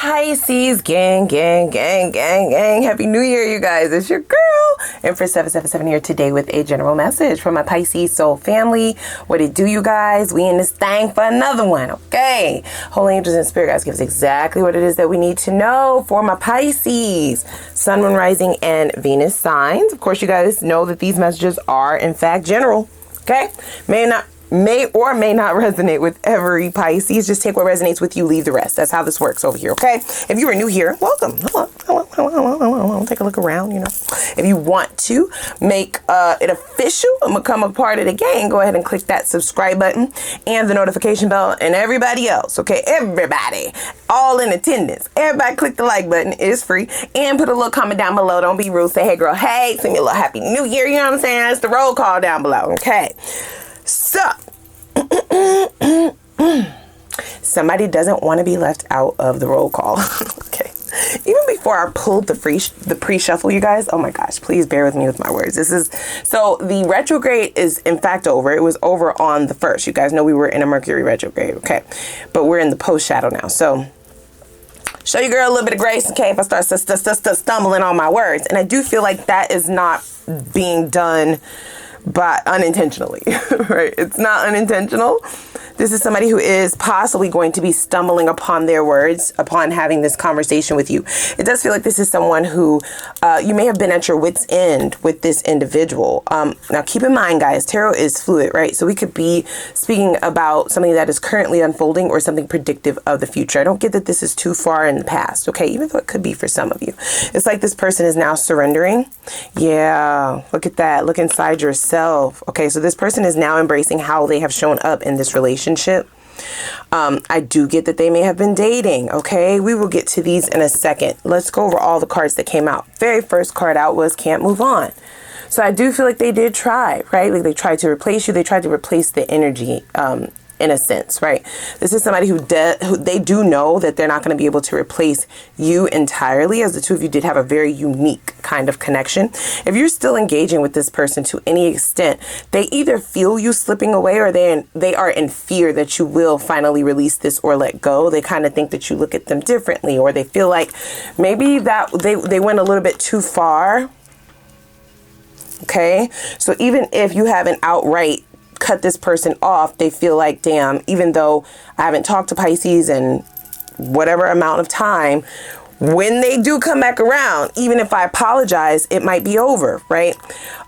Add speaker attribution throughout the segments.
Speaker 1: Pisces gang. Happy New Year, you guys. It's your girl, Empress 777 here today with a general message from my Pisces soul family. What it do, you guys? We in this thing for another one, okay? Holy angels and spirit guides give us exactly what it is that we need to know for my Pisces. Sun, moon, rising, and Venus signs. Of course, you guys know that these messages are, in fact, general, okay? May or may not resonate with every Pisces. Just take what resonates with you, leave the rest. That's how this works over here, okay? If you are new here, welcome. Hello. Take a look around, you know. If you want to make it official and become a part of the gang, go ahead and click that subscribe button and the notification bell, and everybody else, okay? Everybody, all in attendance. Everybody click the like button. It's free. And put a little comment down below. Don't be rude. Say, hey, girl, hey, send me a little happy new year. You know what I'm saying? That's the roll call down below, okay? So, somebody doesn't want to be left out of the roll call. Okay. Even before I pulled the pre-shuffle, you guys, oh my gosh, please bear with me with my words. So the retrograde is in fact over. It was over on the 1st. You guys know we were in a Mercury retrograde, okay? But we're in the post shadow now. So, show your girl a little bit of grace, okay, if I start stumbling on my words. And I do feel like that is not being done but unintentionally, right? It's not unintentional. This is somebody who is possibly going to be stumbling upon their words upon having this conversation with you. It does feel like this is someone who you may have been at your wit's end with this individual. Now, keep in mind, guys, tarot is fluid, right? So we could be speaking about something that is currently unfolding or something predictive of the future. I don't get that this is too far in the past, okay? Even though it could be for some of you. It's like this person is now surrendering. Yeah, look at that. Look inside yourself. Okay, so this person is now embracing how they have shown up in this relationship. I do get that they may have been dating. Okay, we will get to these in a second. Let's go over all the cards that came out. Very first card out was can't move on. So I do feel like they did try, right? Like they tried to replace you. They tried to replace the energy, in a sense, right? This is somebody who they do know that they're not going to be able to replace you entirely, as the two of you did have a very unique kind of connection. If you're still engaging with this person to any extent, they either feel you slipping away or they are in fear that you will finally release this or let go. They kind of think that you look at them differently, or they feel like maybe that they went a little bit too far. Okay, so even if you haven't outright cut this person off, they feel like, damn, even though I haven't talked to Pisces in whatever amount of time, when they do come back around, even if I apologize, it might be over, right?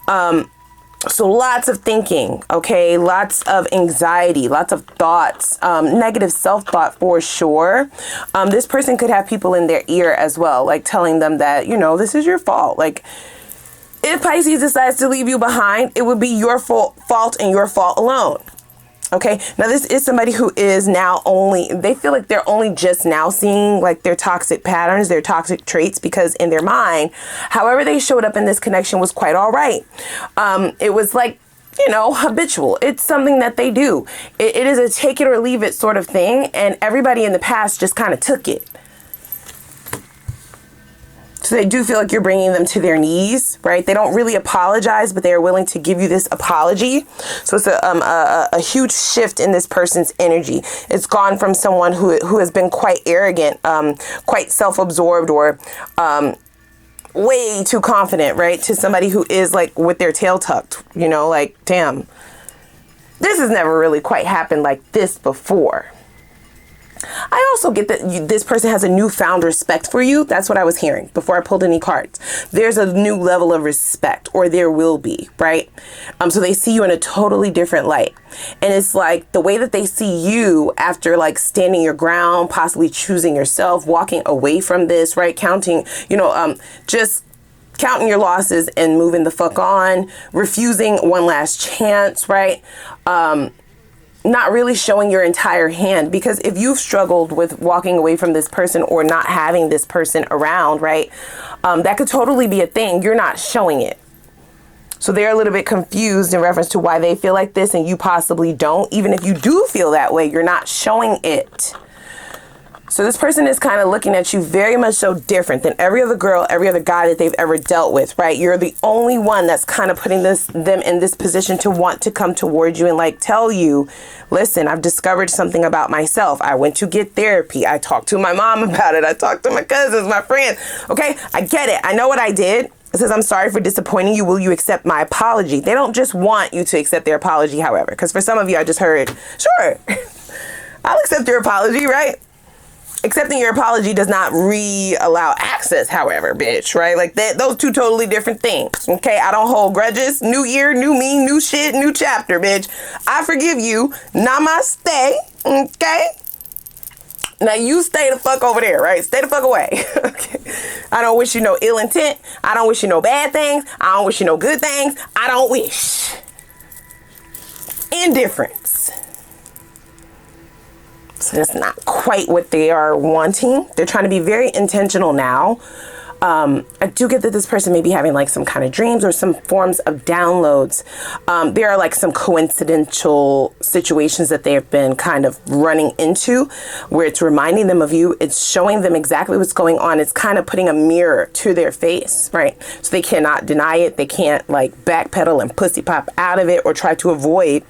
Speaker 1: So lots of thinking, okay? Lots of anxiety, lots of thoughts, negative self-thought for sure. This person could have people in their ear as well, like telling them that, you know, this is your fault. Like, if Pisces decides to leave you behind, it would be your fault and your fault alone. Okay. Now, this is somebody who is now they feel like they're only just now seeing like their toxic patterns, their toxic traits, because in their mind, however they showed up in this connection was quite all right. It was like, you know, habitual. It's something that they do. It is a take it or leave it sort of thing. And everybody in the past just kind of took it. So they do feel like you're bringing them to their knees, right? They don't really apologize, but they are willing to give you this apology. So it's a huge shift in this person's energy. It's gone from someone who has been quite arrogant, quite self-absorbed, or way too confident, right? To somebody who is like with their tail tucked, you know, like, damn, this has never really quite happened like this before. I also get that this person has a newfound respect for you. That's what I was hearing before I pulled any cards. There's a new level of respect, or there will be, right? So they see you in a totally different light. And it's like the way that they see you after like standing your ground, possibly choosing yourself, walking away from this, right? Counting, you know, just counting your losses and moving the fuck on, refusing one last chance, right? Not really showing your entire hand, because if you've struggled with walking away from this person or not having this person around, right, that could totally be a thing. You're not showing it. So they're a little bit confused in reference to why they feel like this and you possibly don't. Even if you do feel that way, you're not showing it. So this person is kind of looking at you very much so different than every other girl, every other guy that they've ever dealt with, right? You're the only one that's kind of putting them in this position to want to come towards you and like tell you, listen, I've discovered something about myself. I went to get therapy. I talked to my mom about it. I talked to my cousins, my friends. Okay, I get it. I know what I did. It says, I'm sorry for disappointing you. Will you accept my apology? They don't just want you to accept their apology, however, because for some of you, I just heard, sure, I'll accept your apology, right? Accepting your apology does not allow access, however, bitch, right? Like those two totally different things, okay? I don't hold grudges. New year, new me, new shit, new chapter, bitch. I forgive you. Namaste, okay? Now you stay the fuck over there, right? Stay the fuck away, okay? I don't wish you no ill intent. I don't wish you no bad things. I don't wish you no good things. I don't wish. Indifference. So that's not quite what they are wanting. They're trying to be very intentional now. I do get that this person may be having like some kind of dreams or some forms of downloads. There are like some coincidental situations that they have been kind of running into where it's reminding them of you. It's showing them exactly what's going on. It's kind of putting a mirror to their face, right? So they cannot deny it. They can't like backpedal and pussy pop out of it or try to avoid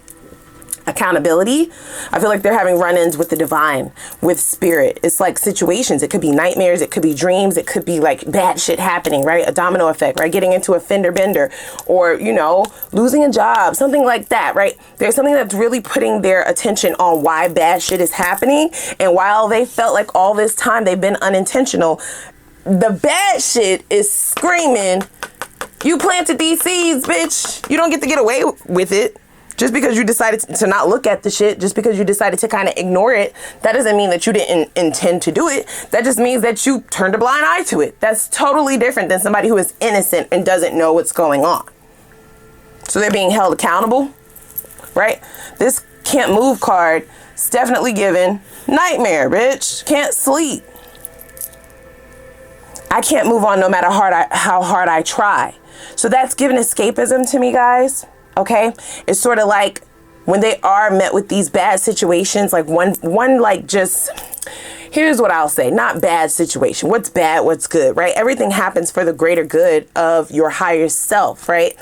Speaker 1: accountability. I feel like they're having run-ins with the divine, with spirit. It's like situations. It could be nightmares. It could be dreams. It could be like bad shit happening, right? A domino effect, right? Getting into a fender bender or, you know, losing a job, something like that, right? There's something that's really putting their attention on why bad shit is happening. And while they felt like all this time they've been unintentional, the bad shit is screaming, you planted these seeds, bitch. You don't get to get away with it. Just because you decided to not look at the shit, just because you decided to kind of ignore it, that doesn't mean that you didn't intend to do it. That just means that you turned a blind eye to it. That's totally different than somebody who is innocent and doesn't know what's going on. So they're being held accountable, right? This can't move card is definitely given nightmare, bitch. Can't sleep. I can't move on no matter how hard I try. So that's given escapism to me, guys. Okay, it's sort of like when they are met with these bad situations, like one like just, here's what I'll say, not bad situation. What's bad, what's good, right? Everything happens for the greater good of your higher self, right?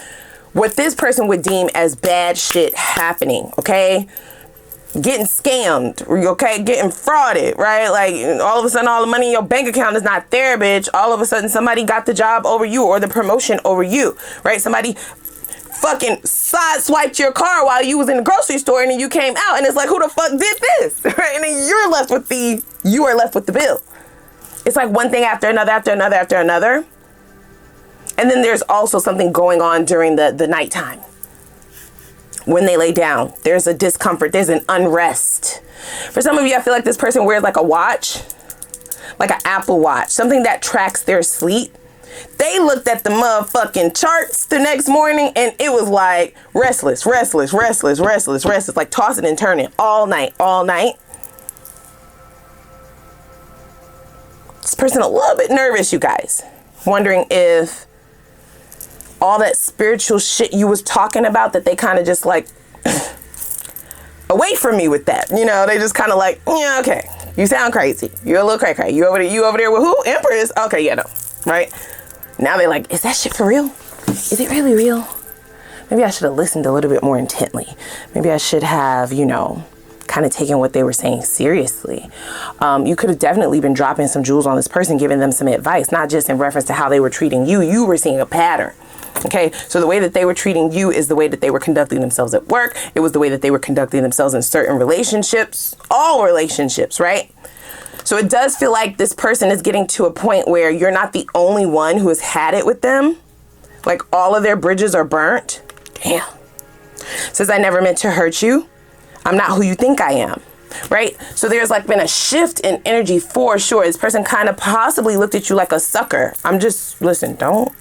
Speaker 1: What this person would deem as bad shit happening, okay? Getting scammed, okay? Getting frauded, right? Like all of a sudden all the money in your bank account is not there, bitch. All of a sudden somebody got the job over you or the promotion over you, right? Somebody fucking sideswiped your car while you was in the grocery store and then you came out and it's like, who the fuck did this? Right? And then you are left with the bill. It's like one thing after another, after another, after another. And then there's also something going on during the nighttime. When they lay down, there's a discomfort, there's an unrest. For some of you, I feel like this person wears like a watch, like an Apple Watch, something that tracks their sleep. They looked at the motherfucking charts the next morning and it was like restless, restless, restless, restless, restless, like tossing and turning all night, all night. This person a little bit nervous, you guys, wondering if all that spiritual shit you was talking about, that they kind of just like away from me with that. You know, they just kind of like, yeah, okay, you sound crazy. You're a little cray cray. You over there with who? Empress? Okay, yeah, no, right? Now they're like, is that shit for real? Is it really real? Maybe I should have listened a little bit more intently. Maybe I should have, you know, kind of taken what they were saying seriously. You could have definitely been dropping some jewels on this person, giving them some advice, not just in reference to how they were treating you. You were seeing a pattern. Okay, so the way that they were treating you is the way that they were conducting themselves at work. It was the way that they were conducting themselves in certain relationships, all relationships, right? So it does feel like this person is getting to a point where you're not the only one who has had it with them. Like all of their bridges are burnt. Damn. Says, I never meant to hurt you. I'm not who you think I am. Right? So there's like been a shift in energy for sure. This person kind of possibly looked at you like a sucker. I'm just, listen, don't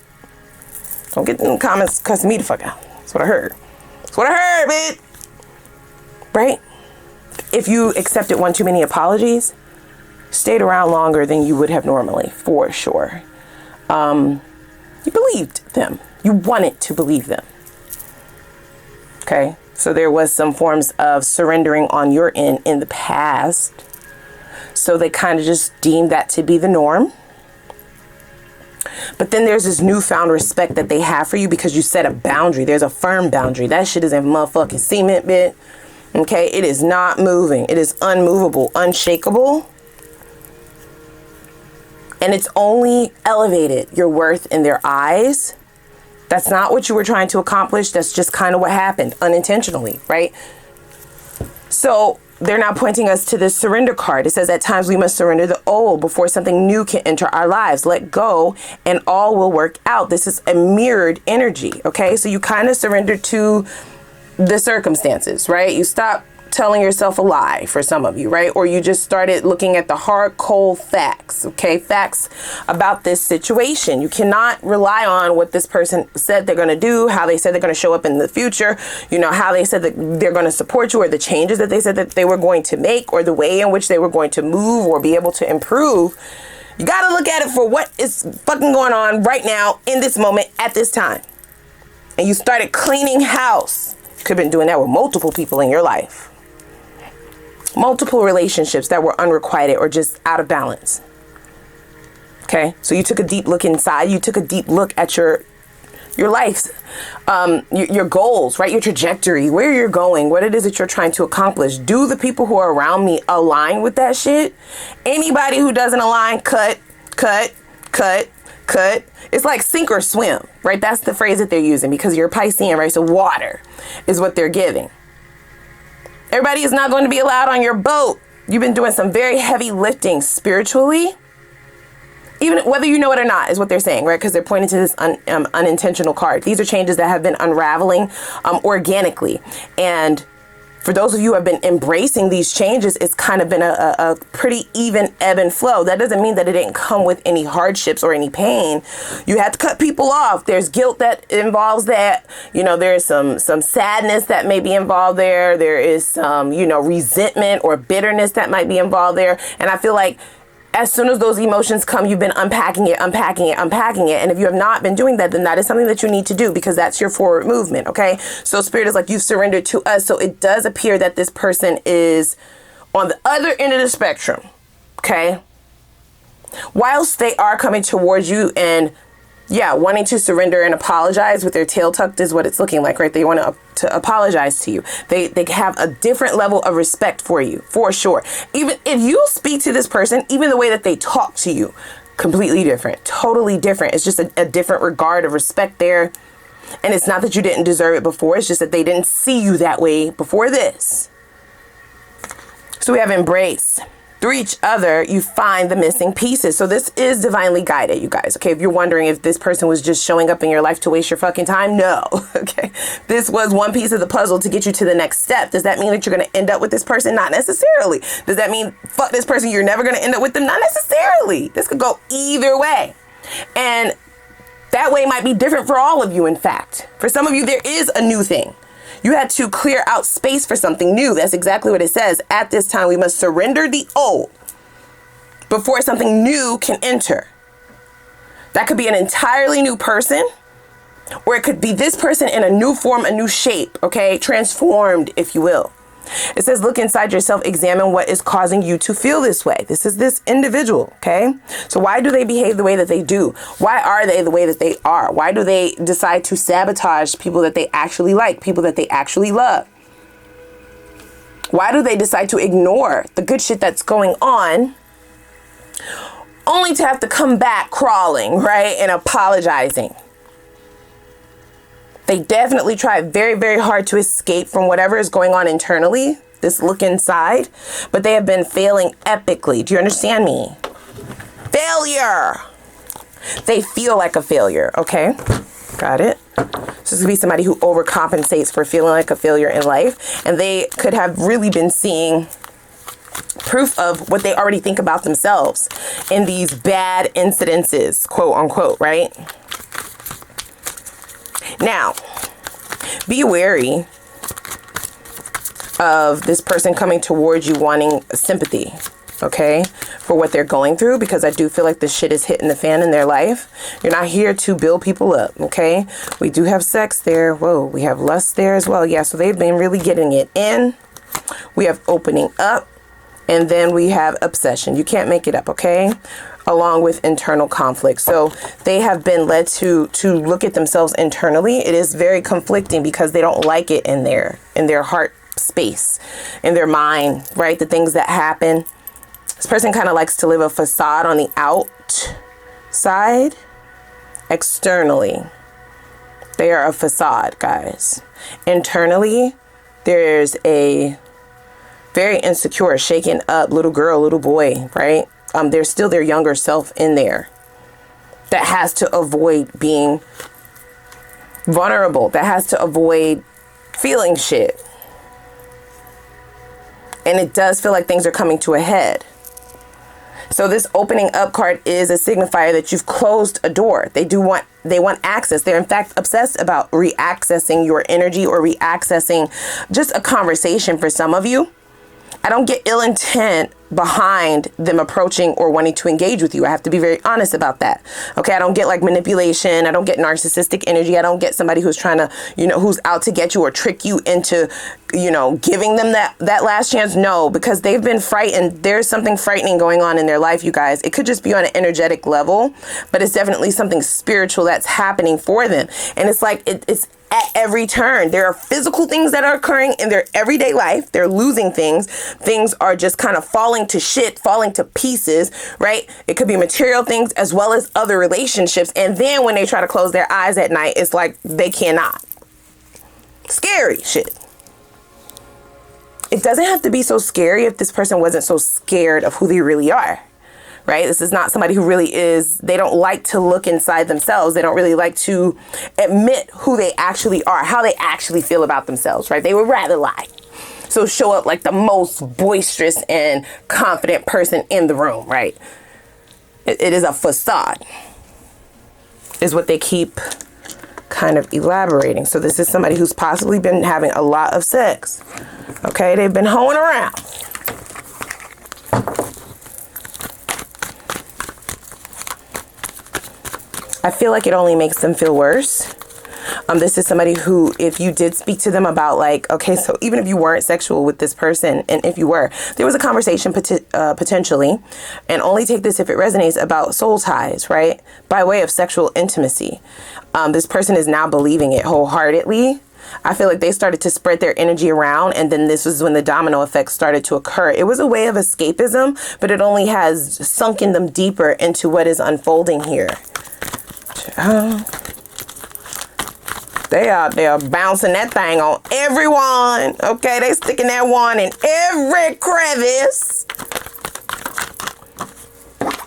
Speaker 1: get in the comments cussing me the fuck out. That's what I heard. That's what I heard, bitch. Right? If you accepted one too many apologies, stayed around longer than you would have normally, for sure. You believed them. You wanted to believe them. Okay? So there was some forms of surrendering on your end in the past. So they kind of just deem that to be the norm. But then there's this newfound respect that they have for you because you set a boundary. There's a firm boundary. That shit is in motherfucking cement, bit. Okay, it is not moving. It is unmovable, unshakable. And it's only elevated your worth in their eyes. That's not what you were trying to accomplish. That's just kind of what happened unintentionally, right? So they're now pointing us to this surrender card. It says at times we must surrender the old before something new can enter our lives. Let go and all will work out. This is a mirrored energy. Okay, so you kind of surrender to the circumstances, right? You stop telling yourself a lie for some of you, right? Or you just started looking at the hard, cold facts, okay? Facts about this situation. You cannot rely on what this person said they're going to do, how they said they're going to show up in the future, you know, how they said that they're going to support you, or the changes that they said that they were going to make, or the way in which they were going to move or be able to improve. You got to look at it for what is fucking going on right now in this moment at this time. And you started cleaning house. You could have been doing that with multiple people in your life. Multiple relationships that were unrequited or just out of balance. Okay, so you took a deep look inside. You took a deep look at your life, your goals, right? Your trajectory, where you're going, what it is that you're trying to accomplish. Do the people who are around me align with that shit? Anybody who doesn't align, cut. It's like sink or swim, right? That's the phrase that they're using because you're Piscean, right? So water is what they're giving. Everybody is not going to be allowed on your boat. You've been doing some very heavy lifting spiritually, even whether you know it or not, is what they're saying, right? Because they're pointing to this unintentional card. These are changes that have been unraveling organically. And for those of you who have been embracing these changes, it's kind of been a pretty even ebb and flow. That doesn't mean that it didn't come with any hardships or any pain. You have to cut people off. There's guilt that involves that. You know, there's some sadness that may be involved there. There is some, you know, resentment or bitterness that might be involved there. And I feel like as soon as those emotions come, you've been unpacking it. And if you have not been doing that, then that is something that you need to do because that's your forward movement. Okay. So Spirit is like, you've surrendered to us. So it does appear that this person is on the other end of the spectrum. Okay. Whilst they are coming towards you and wanting to surrender and apologize with their tail tucked is what it's looking like, right? They want to apologize to you. They have a different level of respect for you, for sure. Even if you speak to this person, even the way that they talk to you, completely different, totally different. It's just a different regard of respect there. And it's not that you didn't deserve it before. It's just that they didn't see you that way before this. So we have embrace. Through each other, you find the missing pieces. So this is divinely guided, you guys. Okay, if you're wondering if this person was just showing up in your life to waste your fucking time, no. Okay, this was one piece of the puzzle to get you to the next step. Does that mean that you're going to end up with this person? Not necessarily. Does that mean fuck this person, you're never going to end up with them? Not necessarily. This could go either way. And that way might be different for all of you, in fact. For some of you, there is a new thing. You had to clear out space for something new. That's exactly what it says. At this time, we must surrender the old before something new can enter. That could be an entirely new person, or it could be this person in a new form, a new shape, okay? Transformed, if you will. It says, look inside yourself, examine what is causing you to feel this way. This is this individual, okay? So why do they behave the way that they do? Why are they the way that they are? Why do they decide to sabotage people that they actually like, people that they actually love? Why do they decide to ignore the good shit that's going on, only to have to come back crawling, right, and apologizing? They definitely try very, very hard to escape from whatever is going on internally, this look inside, but they have been failing epically. Do you understand me? Failure. They feel like a failure. Okay. Got it. So this could be somebody who overcompensates for feeling like a failure in life. And they could have really been seeing proof of what they already think about themselves in these bad incidences, quote unquote, right? Now, be wary of this person coming towards you wanting sympathy, okay, for what they're going through, because I do feel like this shit is hitting the fan in their life. You're not here to build people up, okay? We do have sex there. Whoa, we have lust there as well. Yeah, so they've been really getting it in. We have opening up And then we have obsession. You can't make it up, okay? Along with internal conflict. So they have been led to look at themselves internally. It is very conflicting because they don't like it in their heart space, in their mind, right? The things that happen. This person kind of likes to live a facade on the outside. Externally, they are a facade, guys. Internally, there's a very insecure, shaken up little girl, little boy, right? There's still their younger self in there that has to avoid being vulnerable, that has to avoid feeling shit. And it does feel like things are coming to a head. So this opening up card is a signifier that you've closed a door. They want access. They're in fact obsessed about reaccessing your energy or reaccessing just a conversation for some of you. I don't get ill intent behind them approaching or wanting to engage with you. I have to be very honest about that. Okay, I don't get like manipulation. I don't get narcissistic energy. I don't get somebody who's trying to, who's out to get you or trick you into, giving them that last chance. No, because they've been frightened. There's something frightening going on in their life, you guys. It could just be on an energetic level, but it's definitely something spiritual that's happening for them. And it's like, it's at every turn. There are physical things that are occurring in their everyday life. They're losing things. Things are just kind of falling to shit, falling to pieces, right? It could be material things as well as other relationships. And then when they try to close their eyes at night, it's like they cannot. Scary shit. It doesn't have to be so scary if this person wasn't so scared of who they really are. Right? This is not somebody who really is, they don't like to look inside themselves. They don't really like to admit who they actually are, how they actually feel about themselves, right? They would rather lie. So show up like the most boisterous and confident person in the room, right? It is a facade, is what they keep kind of elaborating. So this is somebody who's possibly been having a lot of sex. Okay? They've been hoeing around. I feel like it only makes them feel worse. This is somebody who, if you did speak to them about like, okay, so even if you weren't sexual with this person, and if you were, there was a conversation potentially, and only take this if it resonates, about soul ties, right? By way of sexual intimacy. This person is now believing it wholeheartedly. I feel like they started to spread their energy around, and then this was when the domino effect started to occur. It was a way of escapism, but it only has sunken them deeper into what is unfolding here. They out there bouncing that thing on everyone. Okay, they sticking that one in every crevice.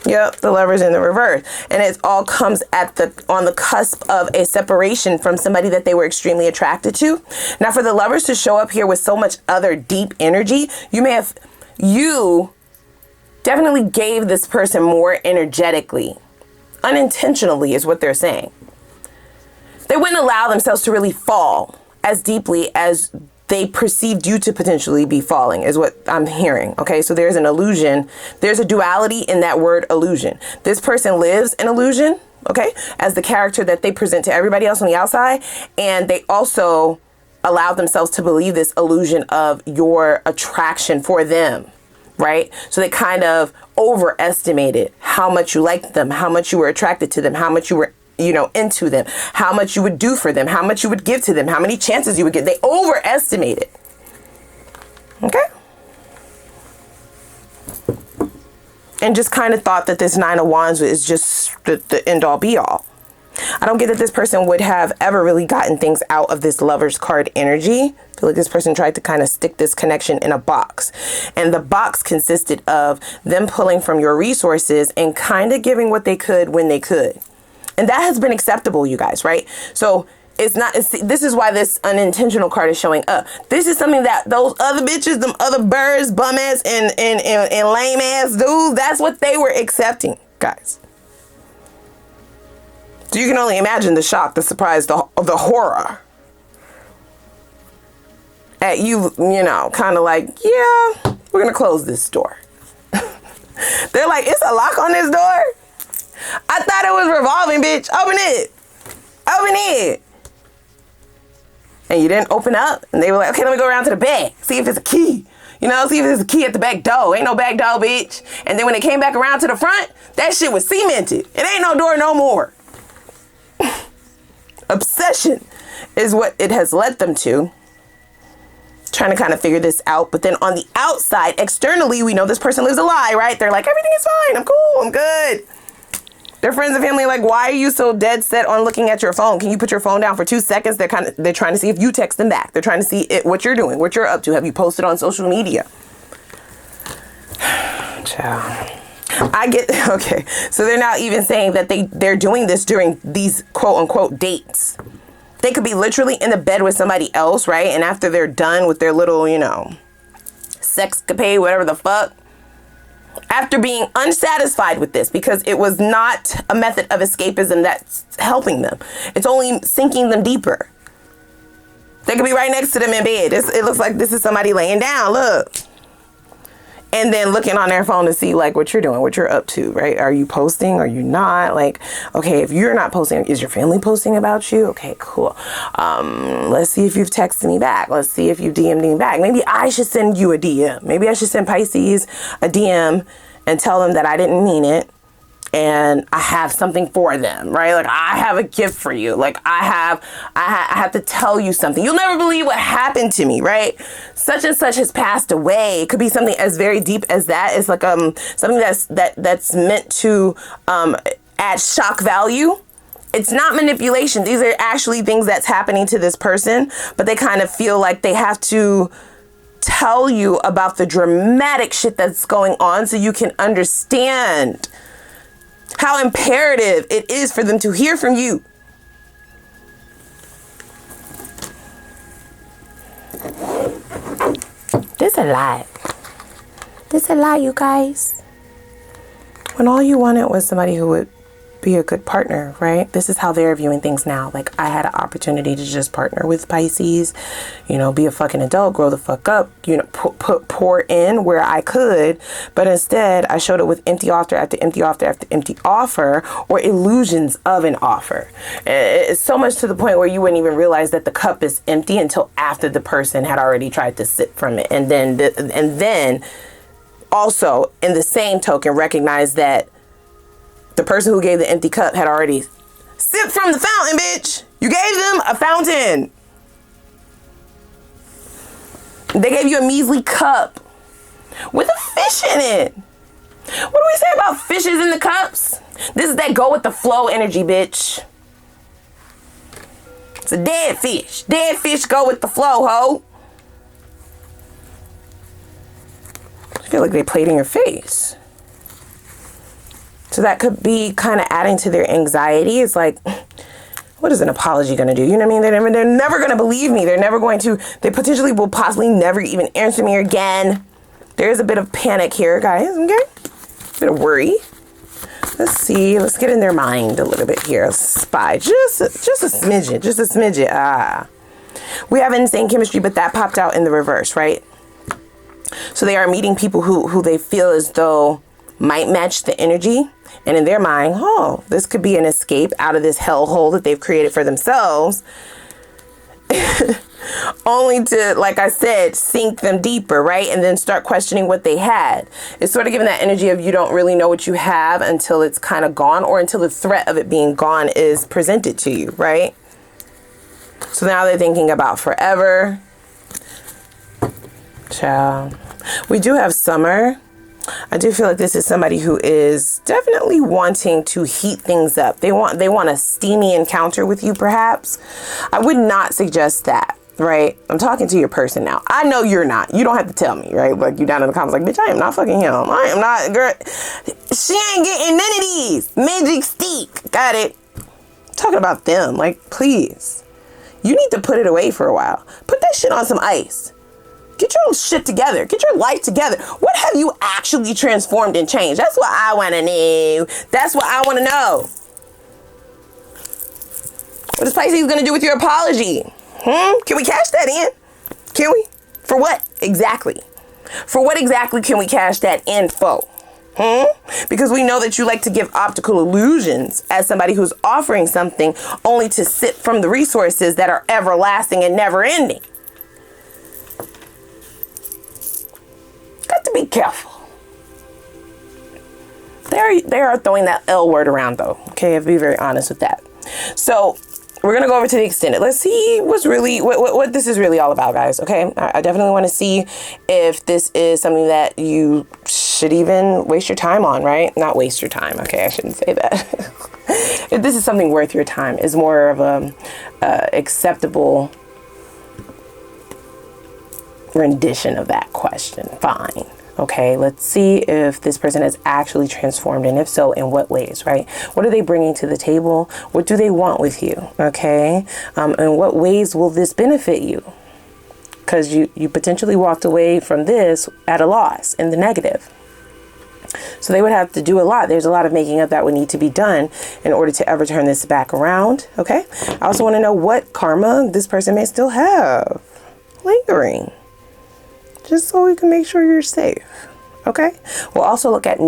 Speaker 1: Yep, the Lover's in the reverse. And it all comes on the cusp of a separation from somebody that they were extremely attracted to. Now, for the Lovers to show up here with so much other deep energy, you definitely gave this person more energetically. Unintentionally is what they're saying. They wouldn't allow themselves to really fall as deeply as they perceived you to potentially be falling, is what I'm hearing. Okay, so there's an illusion. There's a duality in that word illusion. This person lives an illusion, okay, as the character that they present to everybody else on the outside. And they also allow themselves to believe this illusion of your attraction for them. Right? So they kind of overestimated how much you liked them, how much you were attracted to them, how much you were, into them, how much you would do for them, how much you would give to them, how many chances you would get. They overestimated. Okay? And just kind of thought that this Nine of Wands is just the end all be all. I don't get that this person would have ever really gotten things out of this Lover's card energy. I feel like this person tried to kind of stick this connection in a box. And the box consisted of them pulling from your resources and kind of giving what they could when they could. And that has been acceptable, you guys, right? So this is why this unintentional card is showing up. This is something that those other bitches, them other birds, bum ass and lame ass dudes, that's what they were accepting, guys. So you can only imagine the shock, the surprise, the horror at you, kind of like, yeah, we're going to close this door. They're like, it's a lock on this door? I thought it was revolving, bitch. Open it. Open it. And you didn't open up. And they were like, okay, let me go around to the bed. See if it's a key. You know, see if there's a key at the back door. Ain't no back door, bitch. And then when it came back around to the front, that shit was cemented. It ain't no door no more. Obsession is what it has led them to. Trying to kind of figure this out. But then on the outside, externally, we know this person lives a lie, right? They're like, everything is fine. I'm cool. I'm good. Their friends and family are like, why are you so dead set on looking at your phone? Can you put your phone down for 2 seconds? They're trying to see if you text them back. They're trying to see what you're doing, what you're up to. Have you posted on social media? Ciao. I get, okay. So they're now even saying that they're doing this during these quote unquote dates. They could be literally in the bed with somebody else, right? And after they're done with their little, you know, sexcapade, whatever the fuck, after being unsatisfied with this, because it was not a method of escapism that's helping them. It's only sinking them deeper. They could be right next to them in bed. It looks like this is somebody laying down, look. And then looking on their phone to see like what you're doing, what you're up to, right? Are you posting? Are you not? Like, okay, if you're not posting, is your family posting about you? Okay, cool. Let's see if you've texted me back. Let's see if you've DM'd me back. Maybe I should send you a DM. Maybe I should send Pisces a DM and tell them that I didn't mean it. And I have something for them, right? Like I have a gift for you. Like I have to tell you something. You'll never believe what happened to me, right? Such and such has passed away. It could be something as very deep as that. It's like something that's meant to add shock value. It's not manipulation. These are actually things that's happening to this person, but they kind of feel like they have to tell you about the dramatic shit that's going on so you can understand how imperative it is for them to hear from you. This a lie. This a lie, you guys. When all you wanted was somebody who would be a good partner, right? This is how they're viewing things now. Like I had an opportunity to just partner with Pisces, you know, be a fucking adult, grow the fuck up, you know, pour in where I could. But instead I showed up with empty offer after empty offer after empty offer, or illusions of an offer. It's so much to the point where you wouldn't even realize that the cup is empty until after the person had already tried to sip from it. And then also in the same token, recognize that the person who gave the empty cup had already sipped from the fountain, bitch. You gave them a fountain. They gave you a measly cup with a fish in it. What do we say about fishes in the cups? This is that go with the flow energy, bitch. It's a dead fish. Dead fish go with the flow, ho. I feel like they played in your face. So that could be kind of adding to their anxiety. It's like, what is an apology going to do? You know what I mean? They're never going to believe me. They're never going to, they potentially will possibly never even answer me again. There's a bit of panic here, guys. Okay. A bit of worry. Let's see. Let's get in their mind a little bit here. Let's spy. Just a smidget. Just a smidget. We have insane chemistry, but that popped out in the reverse, right? So they are meeting people who they feel as though might match the energy. And in their mind, oh, this could be an escape out of this hellhole that they've created for themselves. Only to, like I said, sink them deeper, right? And then start questioning what they had. It's sort of giving that energy of you don't really know what you have until it's kind of gone, or until the threat of it being gone is presented to you, right? So now they're thinking about forever. Child. We do have Summer. I do feel like this is somebody who is definitely wanting to heat things up. They want a steamy encounter with you, perhaps. I would not suggest that, right? I'm talking to your person now. I know you're not. You don't have to tell me, right? Like you down in the comments, like, bitch, I am not fucking him. I am not, girl. She ain't getting none of these. Magic stick. Got it. I'm talking about them. Like, please. You need to put it away for a while. Put that shit on some ice. Get your shit together. Get your life together. What have you actually transformed and changed? That's what I want to know. That's what I want to know. What is Pisces going to do with your apology? Can we cash that in? Can we? For what exactly? For what exactly can we cash that in for? Because we know that you like to give optical illusions as somebody who's offering something only to sip from the resources that are everlasting and never ending. be careful. They are throwing that L word around though. Okay, I'll be very honest with that. So we're gonna go over to the extended. Let's see what's really what this is really all about, guys. Okay, I definitely want to see if this is something that you should even waste your time on, right? Not waste your time. Okay, I shouldn't say that. If this is something worth your time, is more of a acceptable rendition of that question. Fine. Okay, let's see if this person has actually transformed, and if so, in what ways, right? What are they bringing to the table? What do they want with you? Okay, in what ways will this benefit you? Because you potentially walked away from this at a loss, in the negative. So they would have to do a lot. There's a lot of making up that would need to be done in order to ever turn this back around. Okay, I also want to know what karma this person may still have lingering, just so we can make sure you're safe. Okay, we'll also look at the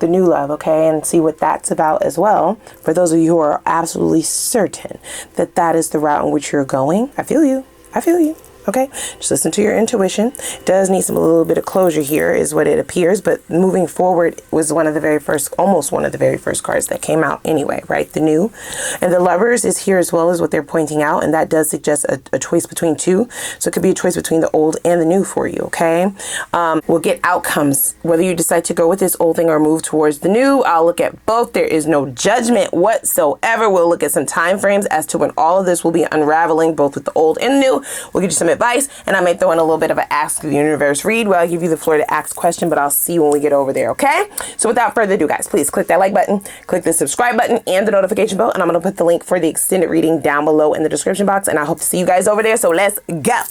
Speaker 1: new love, okay, and see what that's about as well. For those of you who are absolutely certain that that is the route in which you're going, I feel you. Okay, just listen to your intuition. It does need a little bit of closure here, is what it appears, but moving forward was almost one of the very first cards that came out anyway, right? The new. And the Lovers is here as well, as what they're pointing out, and that does suggest a choice between two. So it could be a choice between the old and the new for you, okay? We'll get outcomes, whether you decide to go with this old thing or move towards the new. I'll look at both. There is no judgment whatsoever. We'll look at some time frames as to when all of this will be unraveling, both with the old and the new. We'll get you some advice, and I may throw in a little bit of an Ask the Universe read where I'll give you the floor to ask question, but I'll see you when we get over there, okay? So without further ado, guys, please click that like button, click the subscribe button and the notification bell, and I'm going to put the link for the extended reading down below in the description box, and I hope to see you guys over there. So let's go.